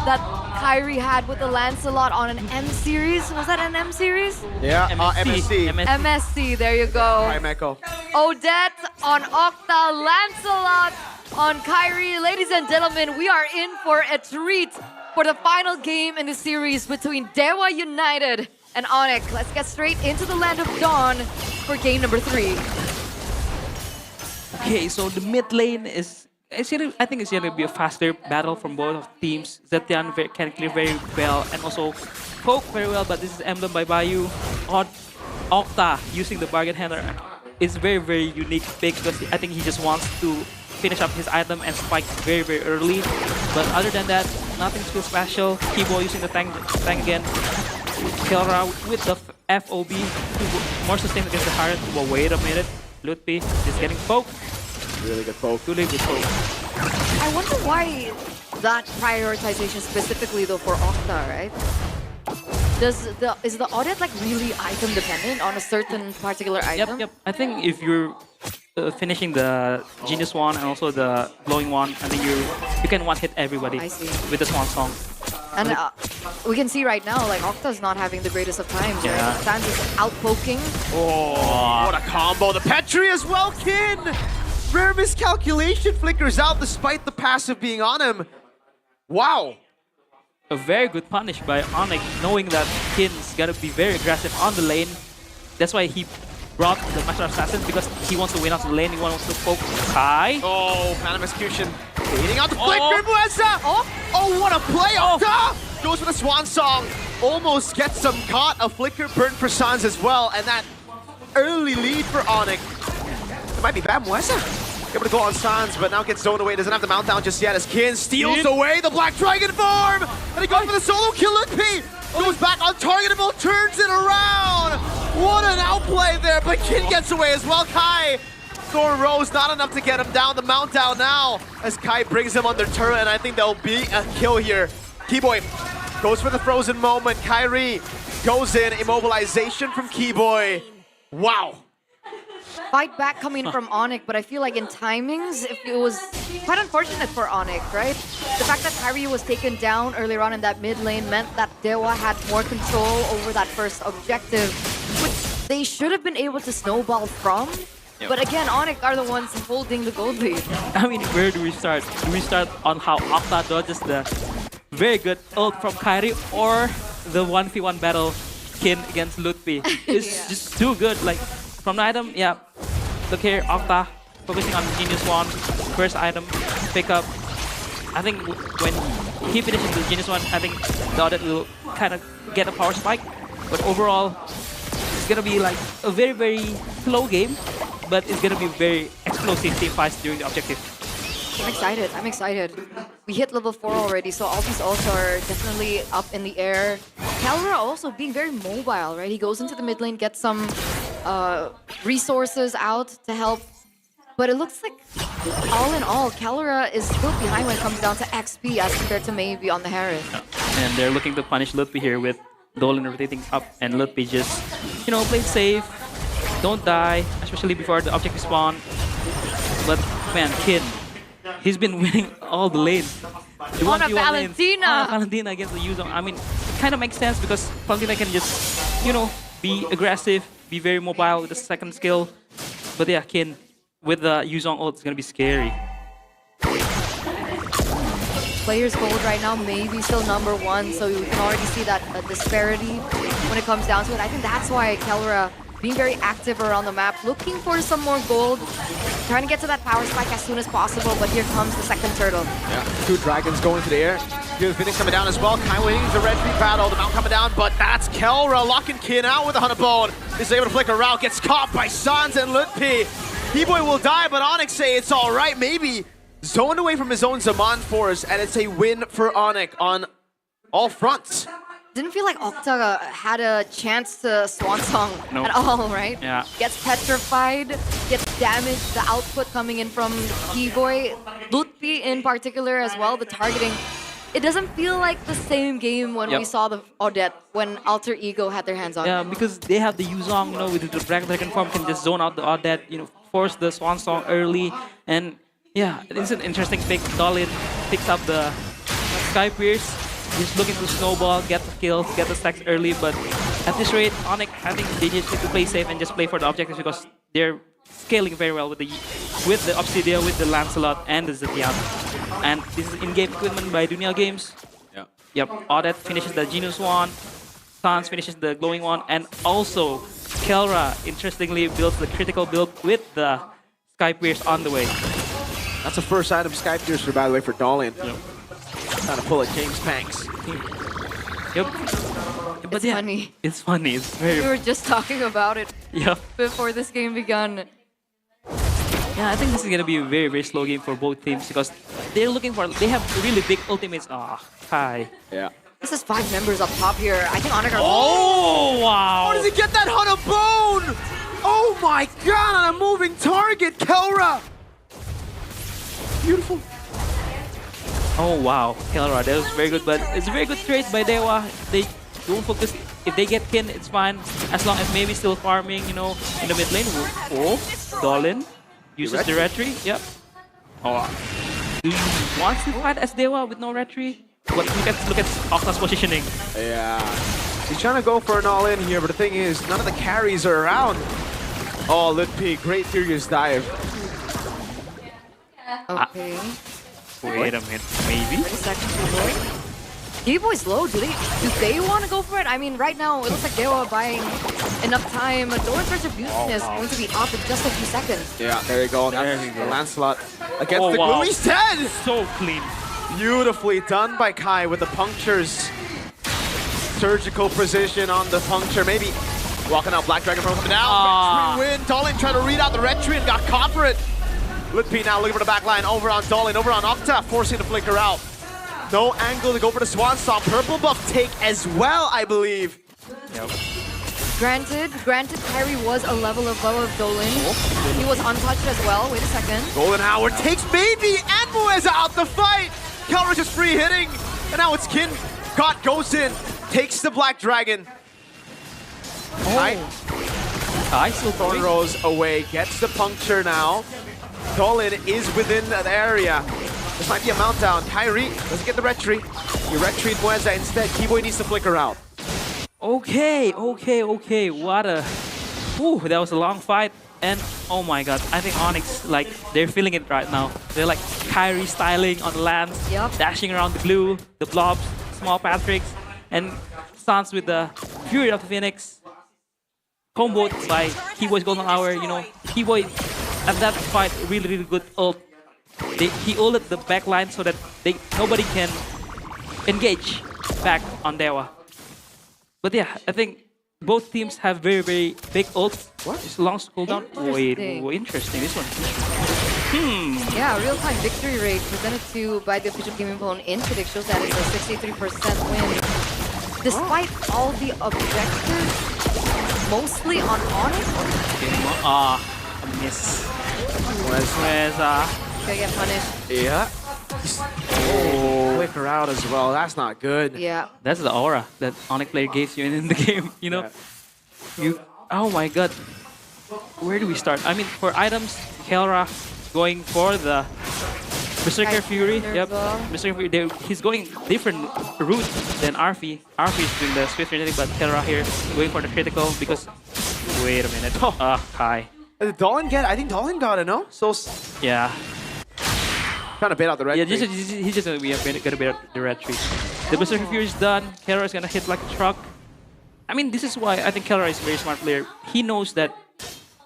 that Kyrie had with the Lancelot on an M series. Was that an M series? Yeah, MSC. MSC, there you go. Hi, Meko. Odette on Octa, Lancelot on Kyrie. Ladies and gentlemen, we are in for a treat for the final game in the series between DEWA United and ONIC. Let's get straight into the Land of Dawn for game number 3. Okay, so the mid lane is... I think it's going to be a faster battle from both of teams. Zetian can clear very well and also poke very well, but this is emblem by Bayu. Octa using the bargain handler is very, very unique pick because I think he just wants to finish up his item and spike very, very early. But other than that, nothing too special. Kibo using the tank again. Kelra with the FOB more sustained against the Harriet. Well, wait a minute. Lutpi is getting poked. Really good poke. Really good poke. I wonder why that prioritization specifically though for Octa, right? Is the audit like really item dependent on a certain particular item? Yep. I think if you're finishing the Genius one and also the Glowing one, I think you can one-hit everybody I see. with the Swan Song. And we can see right now, like Octa's not having the greatest of times, Yeah. right? Sans is out-poking. Oh, what a combo. The Petri as well, Kin! Rare miscalculation flickers out despite the passive being on him. Wow. A very good punish by ONIC, knowing that Kin's gotta be very aggressive on the lane. That's why he brought the Master Assassin, because he wants to win out the lane. He wants to poke Kai. Oh, Phantom Execution. Leading out the flicker, Muesa! Oh. Oh, what a play! Octa! Goes for the Swan Song. Almost gets some caught. A flicker burn for Sans as well. And that early lead for ONIC. It might be bad, Muesa. Able to go on Sans, but now gets zoned away. Doesn't have the mount down just yet as Kin steals away the Black Dragon form! And he goes for the solo kill. Lutpi goes back untargetable, turns it around! What an outplay there, but Kin gets away as well. Kai, Thorn Rose, not enough to get him down. The mount down now as Kai brings him under turret, and I think there'll be a kill here. Keyboy goes for the frozen moment. Kyrie goes in, immobilization from Keyboy. Wow. Fight back coming from ONIC, but I feel like in timings, it was quite unfortunate for ONIC, right? The fact that Kyrie was taken down earlier on in that mid lane meant that DEWA had more control over that first objective, which they should have been able to snowball from. Yep. But again, ONIC are the ones holding the gold lead. I mean, where do we start? Do we start on how Octa dodges the very good ult from Kyrie, or the 1v1 battle Kin against Lutpi? It's just too good. Like, from the item, yeah. Look here, Octa focusing on Genius One. First item, pick up. I think when he finishes the Genius One, I think the audit will kind of get a power spike. But overall, it's gonna be like a very, very slow game, but it's gonna be very explosive team fights during the objective. I'm excited. We hit level 4 already, so all these ults are definitely up in the air. Kelra also being very mobile, right? He goes into the mid lane, gets some resources out to help. But it looks like, all in all, Kelra is still behind when it comes down to XP as compared to maybe on the Harris. And they're looking to punish Lutpi here with Dolan rotating up, and Lutpi just, play safe, don't die, especially before the objective spawn. But man, Kin, he's been winning all the lanes. The On a 1v1 Valentina! lanes. On a Valentina against the Yuzong. I mean, it kind of makes sense because Valentina can just, be aggressive, be very mobile with the second skill. But yeah, Kin, with the Yuzong ult, it's gonna be scary. Players gold right now maybe still number 1, so you can already see that disparity when it comes down to it. I think that's why Kelra being very active around the map, looking for some more gold, trying to get to that power spike as soon as possible, but here comes the second turtle. Yeah, 2 dragons going to the air. Here's Phoenix coming down as well. Kai winning the red tree battle. The mount coming down, but that's Kelra locking Kin out with a Hunter Bone. Is able to flick around, gets caught by Sans and Lutpi. Keyboy will die, but ONIC say it's all right. Maybe zoned away from his own Zaman Force, and it's a win for ONIC on all fronts. Didn't feel like Octa had a chance to Swan Song at all, right? Yeah. Gets petrified, gets damaged, the output coming in from Keyboy, Lutpi in particular as well, the targeting. It doesn't feel like the same game when we saw the Odette, when Alter Ego had their hands on. Yeah, because they have the Yuzong, with the Dragon form, can just zone out the Odette, force the Swan Song early. And yeah, it's an interesting pick. Dolin picks up the Sky Pierce. He's looking to snowball, get the kills, get the stacks early, but at this rate, ONIC, I think they just need to play safe and just play for the objectives because they're scaling very well with the Obsidia, with the Lancelot, and the Zetian. And this is in-game equipment by Dunia Games. Yeah. Yep, Audit finishes the Genius one, Sans finishes the Glowing one, and also Kelra, interestingly, builds the critical build with the Sky Pierce on the way. That's the first item Sky Piercer, by the way, for Dolin. Yep. Trying to pull a James Panks. Yep. But It's funny. It's funny. It's very. We were just talking about it Yep. before this game began. Yeah, I think this is gonna be a very, very slow game for both teams because they're looking for. They have really big ultimates. Ah, Kai. Yeah. This is 5 members up top here. I think ONIC are... Oh wow! How does he get that Hunt of Bone? Oh my god, on a moving target, Kelra! Beautiful. Oh wow, Kelra, that was very good, but it's a very good trade by DEWA. They don't focus. If they get Kin, it's fine. As long as maybe still farming, you know, in the mid lane. Oh, Dolin uses the retry. Yep. Oh, do you want to fight as DEWA with no retry? But look at Octa's positioning. Yeah. He's trying to go for an all-in here, but the thing is, none of the carries are around. Oh, Litpi, great Furious dive. Okay. Wait a minute, maybe. 30 seconds to go. D-Boy's low. Do they want to go for it? I mean, right now, it looks like they are buying enough time. Doran's Retribution is going to be up in just a few seconds. Yeah, there you go. That's the Lancelot against Oh, the wow. glue. He's dead! So clean. Beautifully done by Kai with the punctures. Surgical precision on the puncture. Maybe walking out Black Dragon from coming down. Ah. Retry win. Dolin trying to read out the retry and got caught for it. Litpi now looking for the back line. Over on Dolin, over on Octa, forcing the flicker out. No angle to go for the Swan Song. Purple buff take as well, I believe. Yep. Granted, Kyrie was a level above Dolin. He was untouched as well. Wait a second. Golden Howard takes Baby and Mueza out the fight. Kelra just free hitting. And now it's Kin. Got goes in. Takes the Black Dragon. I still Thorn going. Rose away. Gets the puncture now. Dolin is within the area. This might be a mount down. Kyrie doesn't get the retry. You retreat Mueza instead. Keyboy needs to flicker out. Okay. What a... Ooh, that was a long fight. And oh my god, I think ONIC, like, they're feeling it right now. They're like Kyrie styling on the lands, Yup. dashing around the glue, the blobs, small Patricks, and Sans with the Fury of the Phoenix. Comboed by Keyboy's Golden Hour, you know. Keyboy, at that fight, really good ult. He ulted the back line so that nobody can engage back on DEWA. But yeah, I think both teams have very big ults. What? It's long cooldown. Wait, interesting. This one. Yeah, real-time victory rate presented by the official gaming phone in Predict shows that it's a 63% win. Despite all the objectives, mostly on ONIC. A miss. Mueza. Gonna get punished. Yeah. Oh, flicker out as well. That's not good. Yeah. That's the aura that ONIC player gives you in the game, you know? Oh my god. Where do we start? I mean, for items, Kelra going for the Berserker Fury. Yep. Berserker Fury. He's going different route than Arfi. Arfi is doing the Swift Genetic, but Kelra here going for the critical because... Wait a minute. Kai. Did Dolin get? I think Dolin got it, no? So, Yeah. trying to bait out the red. Yeah, he's just gonna bait out the red tree. The Berserker Fury is done. Kelra is gonna hit like a truck. I mean, this is why I think Kelra is a very smart player. He knows that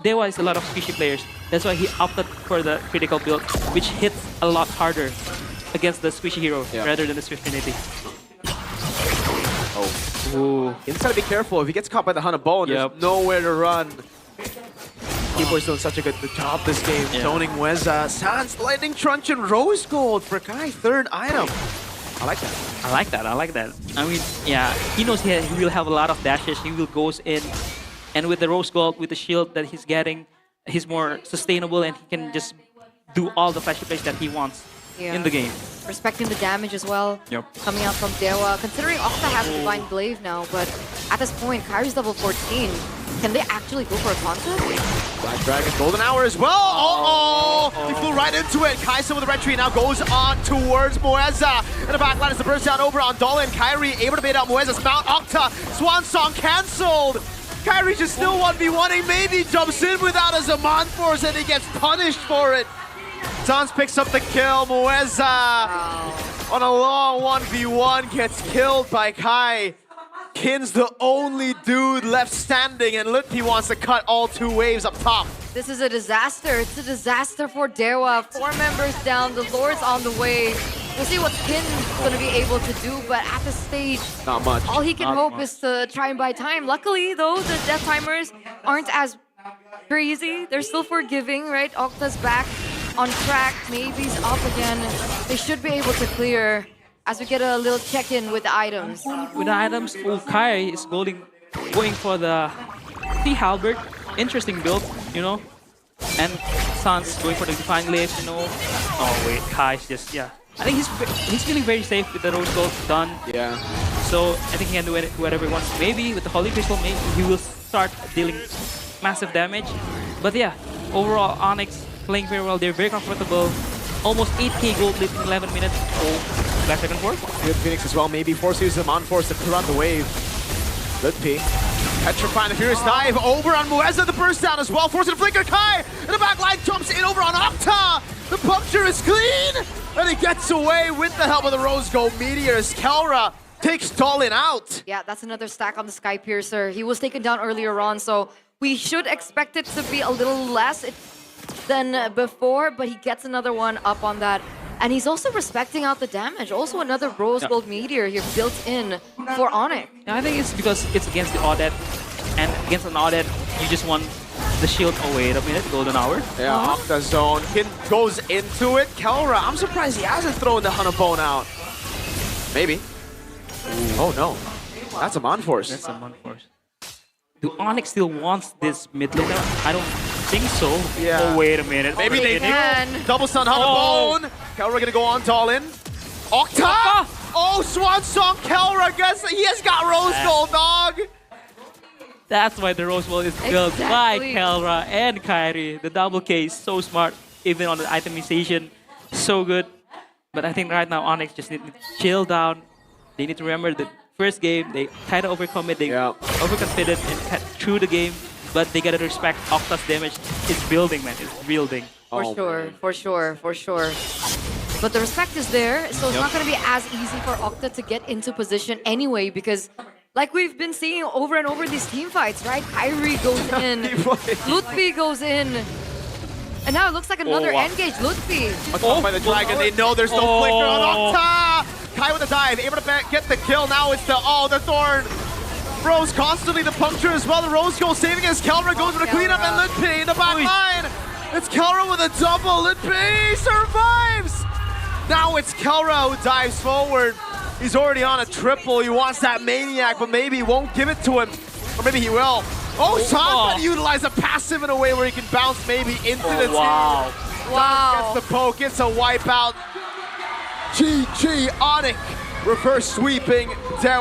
DEWA is a lot of squishy players. That's why he opted for the critical build, which hits a lot harder against the squishy hero rather than the Swift Trinity. Oh. Ooh. He's gotta be careful. If he gets caught by the Hunt of Bone, there's nowhere to run. Keyboy's doing such a good job this game. Zoning Mueza. Sans, Lightning Truncheon, Rose Gold for Kai. Third item. I like that. I like that. I mean, yeah, he knows he will have a lot of dashes. He will goes in, and with the Rose Gold, with the shield that he's getting, he's more sustainable and he can just do all the flashy plays that he wants in the game. Respecting the damage as well. Yep. Coming out from DEWA. Considering Octa has Divine Glaive now, but at this point, Kyrie's level 14. Can they actually go for a contest? Black Dragon, Golden Hour as well. Oh, he flew right into it. Kaisa with the retreat now goes on towards Moeza. And the backline is the burst down over on Dolan. Kyrie able to bait out Moeza's Mount Octa. Swan Song cancelled. Kyrie just still 1v1ing. Maybe jumps in without a Zaman Force and he gets punished for it. Sans picks up the kill. Moeza on a long 1v1 gets killed by Kai. Kin's the only dude left standing, and Lutpi wants to cut all two waves up top. This is a disaster. It's a disaster for DEWA. 4 members down. The Lord's on the way. We'll see what Kin's going to be able to do, but at this stage, Not much. all he can hope is to try and buy time. Luckily, though, the death timers aren't as crazy. They're still forgiving, right? Octa's back on track. Navy's up again. They should be able to clear as we get a little check-in with the items. With the items, Kai is going for the Sea Halberd. Interesting build, you know. And Sans going for the Divine Glaive, you know. Oh wait, Kai's just, yeah. I think he's feeling very safe with the Rose Gold done. Yeah. So I think he can do whatever he wants. Maybe with the Holy Crystal, maybe he will start dealing massive damage. But yeah, overall, Onyx playing very well. They're very comfortable. Almost 8k gold lead in 11 minutes. Oh, Black Dragon 4. Good Phoenix as well. Maybe uses them on force to clear out the wave. Lutpi. Petrifying the Furious Dive over on Moeza. The burst down as well. Forcing the flicker. Kai in the back line jumps in over on Octa. The puncture is clean. And he gets away with the help of the Rose Gold Meteors. Kelra takes Dolan out. Yeah, that's another stack on the Sky Piercer. He was taken down earlier on, so we should expect it to be a little less than before, but he gets another one up on that. And he's also respecting out the damage. Also another Rose Gold Meteor here built in for ONIC. Yeah, I think it's because it's against the Audit. And against an Audit, you just want the shield. Oh, wait a minute. Golden Hour. Yeah, off the zone. Kin goes into it. Kelra, I'm surprised he hasn't thrown the Hunabone out. Maybe. Oh, no. That's a Monforce. That's a Monforce. Do ONIC still wants this mid laner? I don't think so. Yeah. Oh, wait a minute. Maybe they can. do. Double stun Hunabone. Kelra gonna go on Dolan. Octa! Oh, Swan Song Kelra. Guess he has got Rose Gold, dog. That's why the Rose Gold is built by Exactly. Kelra and Kyrie. The double K is so smart, even on the itemization. So good. But I think right now Onyx just need to chill down. They need to remember the first game, they kind of overcome it. They overconfident and cut through the game. But they gotta respect Octa's damage. It's building, man. It's building. For sure, for sure, for sure. But the respect is there, so it's not going to be as easy for Octa to get into position anyway, because like we've been seeing over and over these team fights, right? Kyrie goes in, Lutpi goes in, and now it looks like another engage Lutpi. By the dragon, they know there's no flicker on Octa! Kai with a dive, able to get the kill. Now it's the Thorn. Rose constantly the puncture as well. The Rose Gold saving as Kelra goes for the cleanup and Lutpi in the back line. It's Kelra with a double. Lutpi survives! Now it's Kelra who dives forward. He's already on a triple. He wants that Maniac, but maybe he won't give it to him. Or maybe he will. Oh, Sans can utilize a passive in a way where he can bounce maybe into the team. Wow. Gets the poke, it's a wipeout. GG, ONIC, reverse sweeping DEWA.